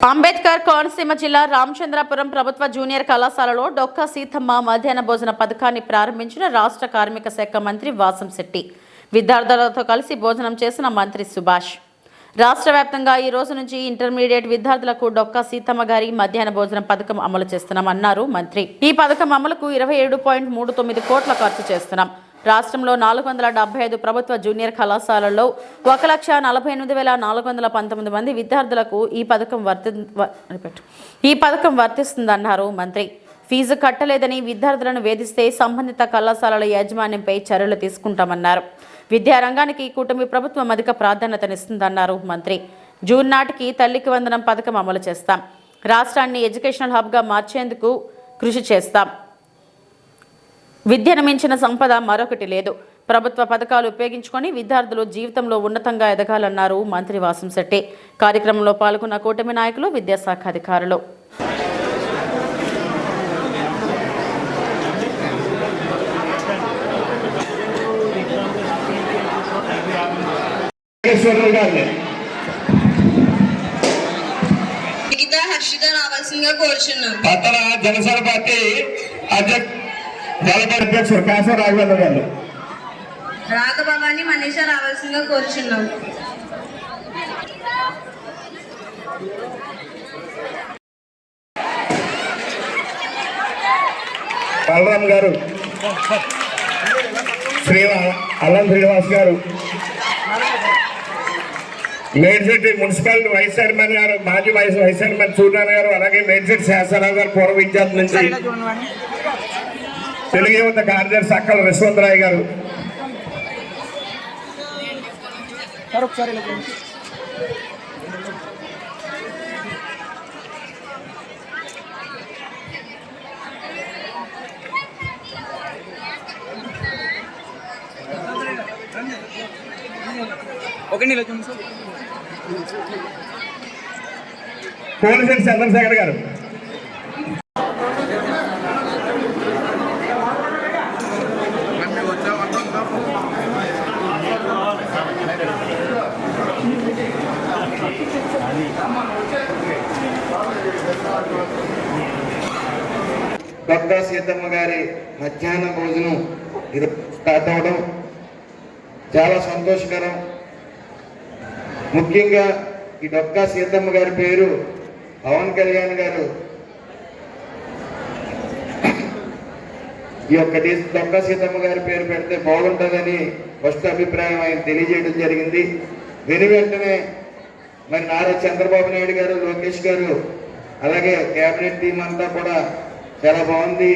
అంబేద్కర్ కోనసీమ జిల్లా రామచంద్రపురం ప్రభుత్వ జూనియర్ కళాశాలలో డొక్కా సీతమ్మ మధ్యాహ్న భోజన పథకాన్ని ప్రారంభించిన రాష్ట్ర కార్మిక శాఖ మంత్రి వాసంశెట్టి విద్యార్థులతో కలిసి భోజనం చేసిన మంత్రి సుభాష్. రాష్ట్ర వ్యాప్తంగా ఈ రోజు నుంచి ఇంటర్మీడియట్ విద్యార్థులకు డొక్కా సీతమ్మ గారి మధ్యాహ్న భోజనం పథకం అమలు చేస్తున్నామన్నారు మంత్రి. ఈ పథకం అమలుకు 27.39 కోట్ల ఖర్చు చేస్తున్నాం. రాష్ట్రంలో 475 ప్రభుత్వ జూనియర్ కళాశాలల్లో 1,48,419 మంది విద్యార్థులకు ఈ పథకం వర్తిస్తుందన్నారు మంత్రి. ఫీజు కట్టలేదని విద్యార్థులను వేధిస్తే సంబంధిత కళాశాలల యాజమాన్యంపై చర్యలు తీసుకుంటామన్నారు. విద్యారంగానికి కూటమి ప్రభుత్వం అధిక ప్రాధాన్యతనిస్తుందన్నారు మంత్రి. జూన్ నాటికి తల్లికి వందనం పథకం అమలు చేస్తాం. రాష్ట్రాన్ని ఎడ్యుకేషనల్ హబ్గా మార్చేందుకు కృషి చేస్తాం. విద్యను మించిన సంపద మరొకటి లేదు. ప్రభుత్వ పథకాలు ఉపయోగించుకొని విద్యార్థులు జీవితంలో ఉన్నతంగా ఎదగాలన్నారు మంత్రి వాసంశెట్టి. కార్యక్రమంలో పాల్గొన్న కూటమి నాయకులు, విద్యాశాఖ అధికారులు. జనసేన పార్టీ అధ్యక్షుడు కాసా రాఘవేంద్ర గారు రాఘబాబాని మనీషా రావాల్సిందిగా కోరుచున్నాం. బలరాం గారు, అల్లం శ్రీనివాస్ గారు, మేడ్చెట్టి మున్సిపాలిటీ వైస్ చైర్మన్ గారు, మాజీ వైస్ చైర్మన్ సూర్యనారాయణ గారు, అలాగే మేడ్చెట్టి శాసనరావు గారు, పూర్వ విద్యార్థి నుంచి తెలుగు యువత కార్యదర్శి అక్కల విశ్వంతరాయ్ గారు, పోలీసు చంద్రశేఖర్ గారు, డొక్కా సీతమ్మ గారి మధ్యాహ్న భోజనం ఇది స్టార్ట్ అవడం చాలా సంతోషకరం. ముఖ్యంగా ఈ డొక్కా సీతమ్మ గారి పేరు పవన్ కళ్యాణ్ గారు ఈ యొక్క డొక్కా సీతమ్మ గారి పేరు పెడితే బాగుంటుందని ఫస్ట్ అభిప్రాయం ఆయన తెలియజేయడం జరిగింది. వెంటనే మరి నారా చంద్రబాబు నాయుడు గారు, లోకేష్ గారు, అలాగే కేబినెట్ టీం అంతా కూడా చాలా బాగుంది,